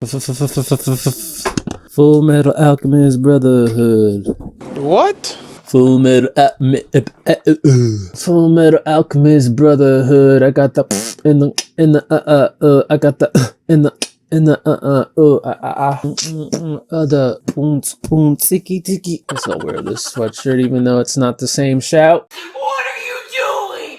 Fullmetal Alchemist Brotherhood. What? Fullmetal Alchemist Brotherhood. I got the I got the the boom tiki tiki. Guess I'll wear this sweatshirt even though it's not the same shout. What are you doing?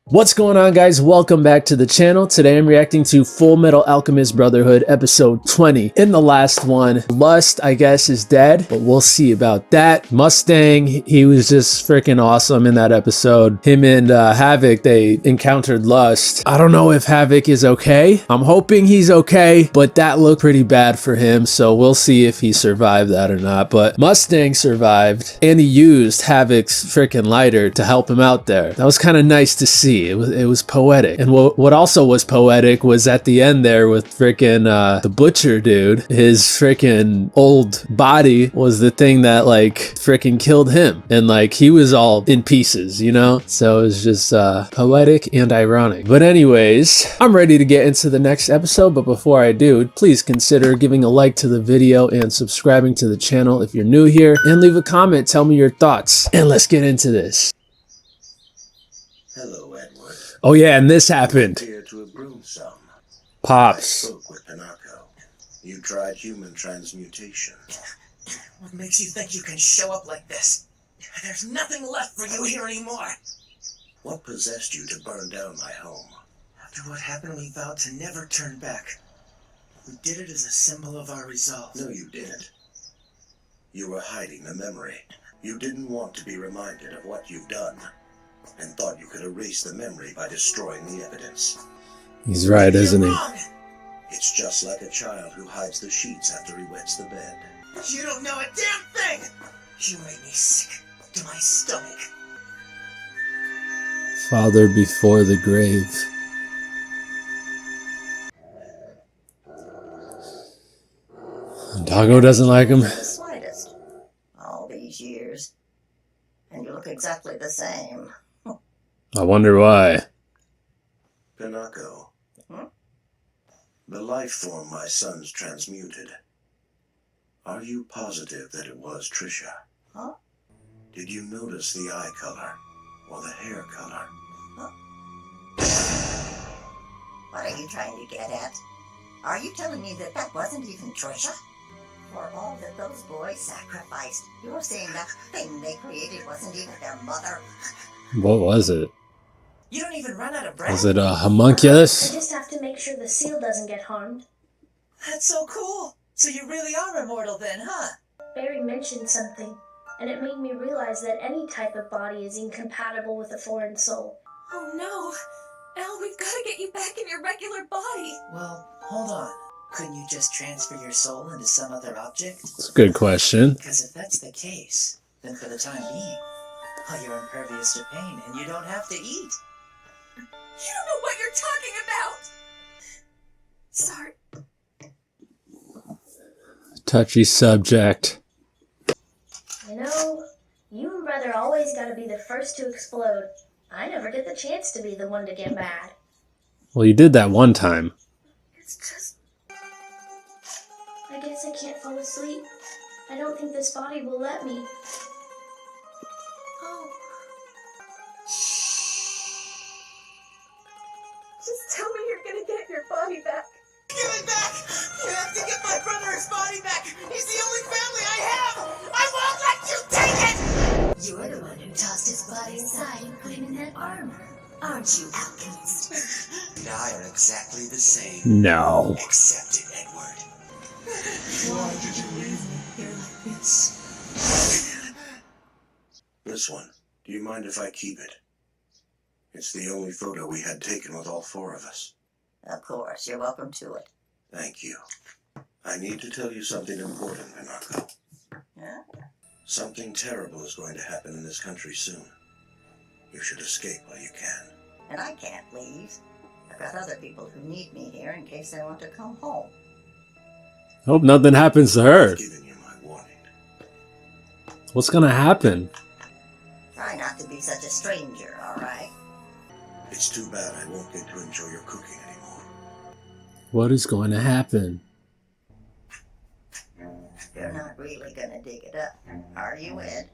What's going on, guys? Welcome back to the channel. Today I'm reacting to Fullmetal Alchemist Brotherhood episode 20. In the last one, Lust, I guess, is dead, but we'll see about that. Mustang, he was just freaking awesome in that episode. Him and Havoc, they encountered Lust. I don't know if Havoc is okay. I'm hoping he's okay, but that looked pretty bad for him, so we'll see if he survived that or not. But Mustang survived, and he used Havoc's freaking lighter to help him out there. That was kind of nice to see. It was poetic. And what also was poetic was at the end there with freaking the butcher dude. His freaking old body was the thing that like freaking killed him, and like he was all in pieces, you know? So it was just poetic and ironic. But anyways, I'm ready to get into the next episode, but before I do, please consider giving a like to the video and subscribing to the channel if you're new here, and leave a comment, tell me your thoughts, and let's get into this. Hello, Edward. Oh yeah, and this happened. Here to have brewed some. I Pops. spoke with Pinocchio. You tried human transmutation. What makes you think you can show up like this? There's nothing left for you here anymore. What possessed you to burn down my home? After what happened, we vowed to never turn back. We did it as a symbol of our resolve. No, you didn't. You were hiding the memory. You didn't want to be reminded of what you've done, and thought you could erase the memory by destroying the evidence. He's right, isn't he? Wrong. It's just like a child who hides the sheets after he wets the bed. You don't know a damn thing! You made me sick to my stomach. Father before the grave. Doggo doesn't like him. The slightest. All these years. And you look exactly the same. I wonder why. Pinocchio. Hmm? The life form my son's transmuted. Are you positive that it was Trisha? Huh? Did you notice the eye color or the hair color? What are you trying to get at? Are you telling me that that wasn't even Trisha? For all that those boys sacrificed, you're saying that thing they created wasn't even their mother? What was it? You don't even run out of breath. Was it a I homunculus? just have to make sure the seal doesn't get harmed. That's so cool. So you really are immortal then, huh? Barry mentioned something, and it made me realize that any type of body is incompatible with a foreign soul. Oh no! Al, we've got to get you back in your regular body! Well, hold on. Couldn't you just transfer your soul into some other object? It's a good question. Because if that's the case, then for the time being, you're impervious to pain and you don't have to eat. You don't know what you're talking about! Sorry. Touchy subject. You know, you and Brother always gotta be the first to explode. I never get the chance to be the one to get mad. Well, you did that one time. It's just... I guess I can't fall asleep. I don't think this body will let me. Oh. Just tell me you're gonna get your body back. Give it back! You have to get my brother his body back! He's the only family I have! I won't let you take it! You're the one who tossed his body inside and put him in that armor, aren't you, Alchemist? And I are exactly the same. No. Accept it, Edward. Why did you leave me here like this? This one. Do you mind if I keep it? It's the only photo we had taken with all four of us. Of course, you're welcome to it. Thank you. I need to tell you something important, Pinocchio. Yeah? Something terrible is going to happen in this country soon. You should escape while you can. And I can't leave. I've got other people who need me here in case they want to come home. Hope nothing happens to her. I've given you my warning. What's gonna happen? Try not to be such a stranger, all right? It's too bad I won't get to enjoy your cooking anymore. What is going to happen? You're not really gonna dig it up, are you, Ed?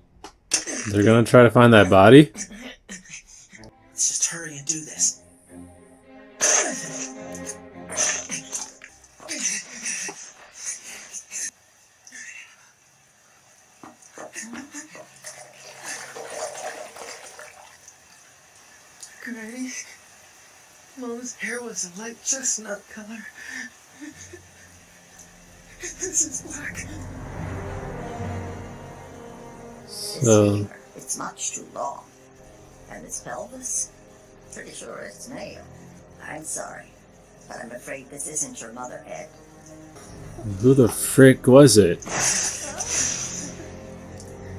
They're gonna try to find that body? Let's just hurry and do this. Granny, Mom's hair was a light chestnut color. This is black. This So, femur, it's much too long. And this pelvis, pretty sure it's male. I'm sorry, but I'm afraid this isn't your mother, Ed. who the frick was it?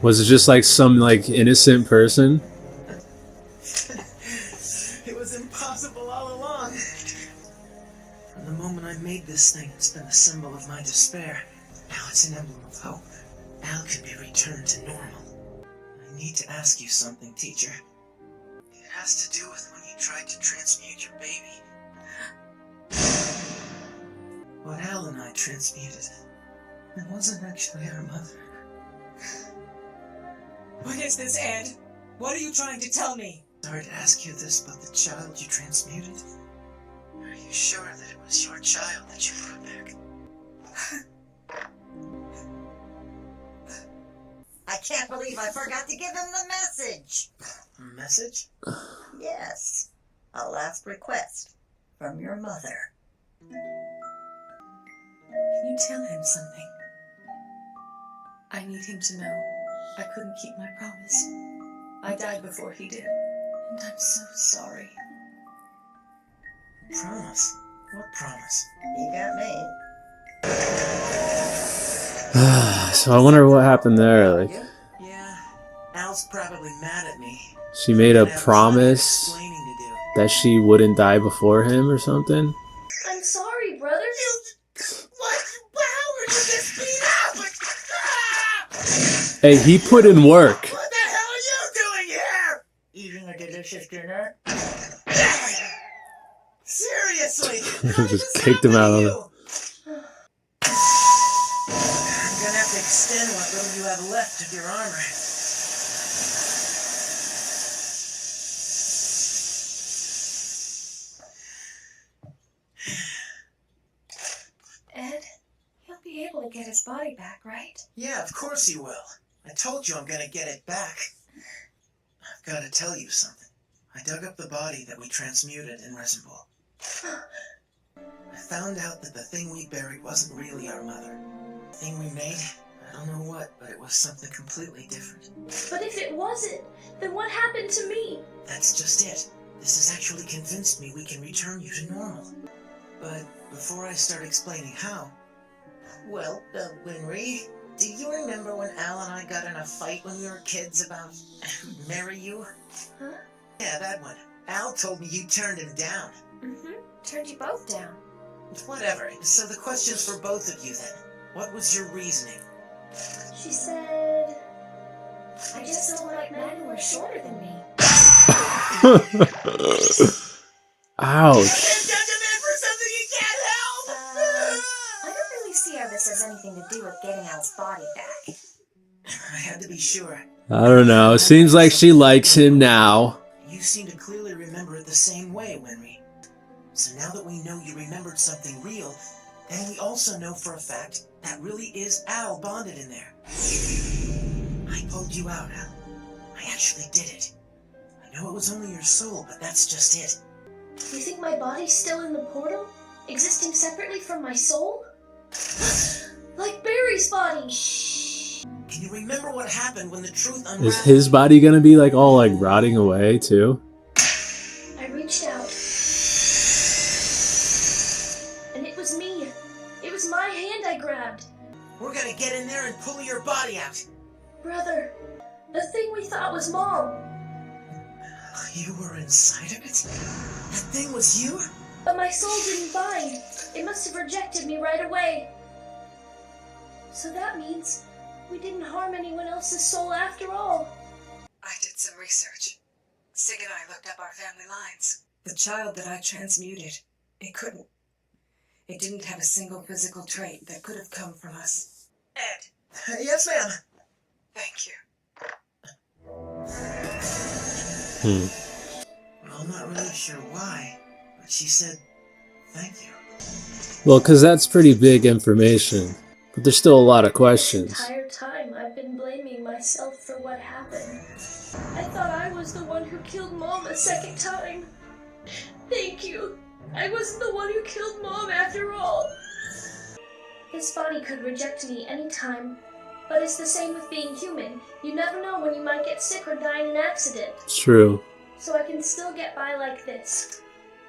Was it just like some like innocent person? It was impossible all along. From the moment I made this thing, it's been a symbol of my despair. Now it's an emblem of hope. Al can be returned to normal. I need to ask you something, teacher. It has to do with when you tried to transmute your baby. What Al and I transmuted, it wasn't actually our mother. What is this, Ed? What are you trying to tell me? Sorry to ask you this, but the child you transmuted, are you sure that it was your child that you brought back? I can't believe I forgot to give him the message. A message? Yes, a last request from your mother. Can you tell him something? I need him to know I couldn't keep my promise. I died before he did, and I'm so sorry. Promise? What promise? You got me. So I wonder what happened there. Like, Yeah, Al's probably mad at me. she made a I have promise explaining to do. that she wouldn't die before him or something. I'm sorry, brother. What? How are you this beat up? Hey, he put in work. What the hell are you doing here? Eating a delicious dinner? Seriously? How did Just this kicked him happen out to of you? I'm gonna have to extend what little you have left of your armor. Ed, he'll be able to get his body back, right? Yeah, of course you will. I told you I'm gonna get it back. I've gotta tell you something. I dug up the body that we transmuted in Resin Ball. I found out that the thing we buried wasn't really our mother. The thing we made, I don't know what, but it was something completely different. But if it wasn't, then what happened to me? That's just it. This has actually convinced me we can return you to normal. But before I start explaining how... Well, Winry, do you remember when Al and I got in a fight when we were kids about who'd marry you? Huh? Yeah, that one. Al told me you turned him down. Mm-hmm. Turned you both down. Whatever. So the question's for both of you then. What was your reasoning? She said, I just don't like men who are shorter than me. Ouch. I don't really see how this has anything to do with getting Al's body back. I had to be sure. I don't know. Seems like she likes him now. You seem to clearly remember it the same way, Winry. So now that we know you remembered something real, then we also know for a fact that really is Al bonded in there. I pulled you out, Al. I actually did it. I know it was only your soul, but that's just it. you think my body's still in the portal? Existing separately from my soul? Like Barry's body. Can you remember what happened when the truth unraveled? Is his body gonna be like all like rotting away too? I reached out. And it was me. It was my hand I grabbed. We're gonna get in there and pull your body out. Brother, the thing we thought was Mom. You were inside of it? That thing was you? But my soul didn't bind. It must have rejected me right away. So that means we didn't harm anyone else's soul after all. I did some research. Sig and I looked up our family lines. The child that I transmuted, it It didn't have a single physical trait that could have come from us. Ed. Yes, ma'am. Thank you. Well, I'm not really sure why, but she said thank you. Well, because that's pretty big information. But there's still a lot of questions. The entire time I've been blaming myself for what happened. I thought I was the one who killed Mom a second time. Thank you. I wasn't the one who killed Mom after all. This body could reject me anytime. But it's the same with being human. You never know when you might get sick or die in an accident. True. So I can still get by like this.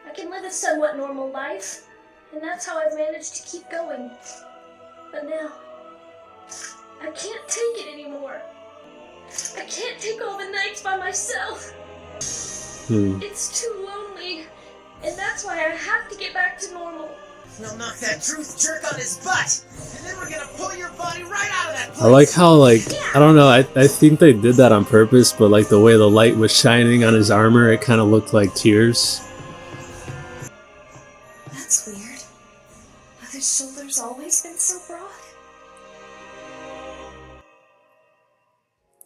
I can live a somewhat normal life. And that's how I've managed to keep going. But now, I can't take it anymore. I can't take all the nights by myself. It's too lonely. And that's why I have to get back to normal. We'll knock that truth jerk on his butt, and then we're gonna pull your body right out of that place. I like how, like, I don't know, I think they did that on purpose, but like the way the light was shining on his armor, it kind of looked like tears. That's weird. Have his shoulders always been so broad?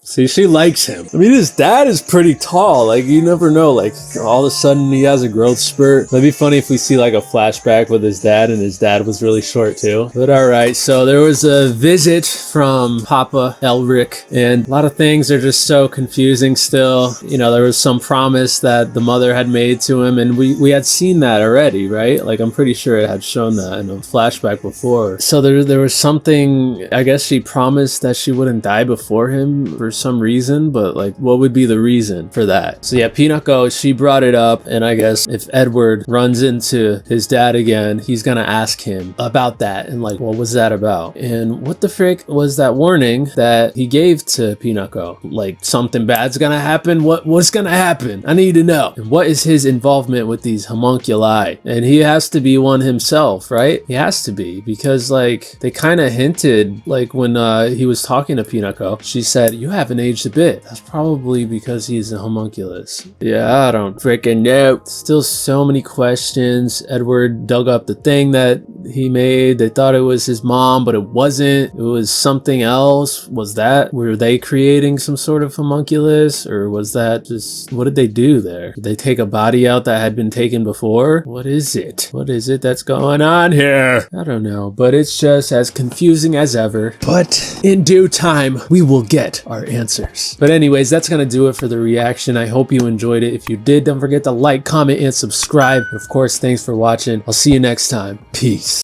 See, she likes him. I mean, his dad is pretty tall. Like, you never know. Like, all of a sudden he has a growth spurt. That'd be funny if we see like a flashback with his dad and his dad was really short too. But all right, so there was a visit from Papa Elric and a lot of things are just so confusing still. You know, there was some promise that the mother had made to him and we had seen that already, right? Like, I'm pretty sure it had shown that in a flashback before. So there was something, I guess she promised that she wouldn't die before him for some reason, but like, what would be the reason for that? So yeah, Pinocchio, she brought it up, and I guess if Edward runs into his dad again, he's gonna ask him about that and like, what was that about? And what the frick was that warning that he gave to Pinocchio? Like, something bad's gonna happen? What's gonna happen? I need to know. And what is his involvement with these homunculi? And he has to be one himself, right? He has to be, because like, they kind of hinted, like when he was talking to Pinocchio, she said, you haven't aged a bit. That's probably because he's a homunculus. Yeah, I don't freaking know. Still so many questions. Edward dug up the thing that he made. They thought it was his mom, but it wasn't. It was something else. Were they creating some sort of homunculus, or was that just, what did they do there? Did they take a body out that had been taken before? What is it? What is it that's going on here? I don't know, but it's just as confusing as ever. But in due time, we will get our answers. But anyways, that's gonna do it for the reaction. I hope you enjoyed it. If you did, don't forget to like, comment, and subscribe. Of course, thanks for watching. I'll see you next time. Peace.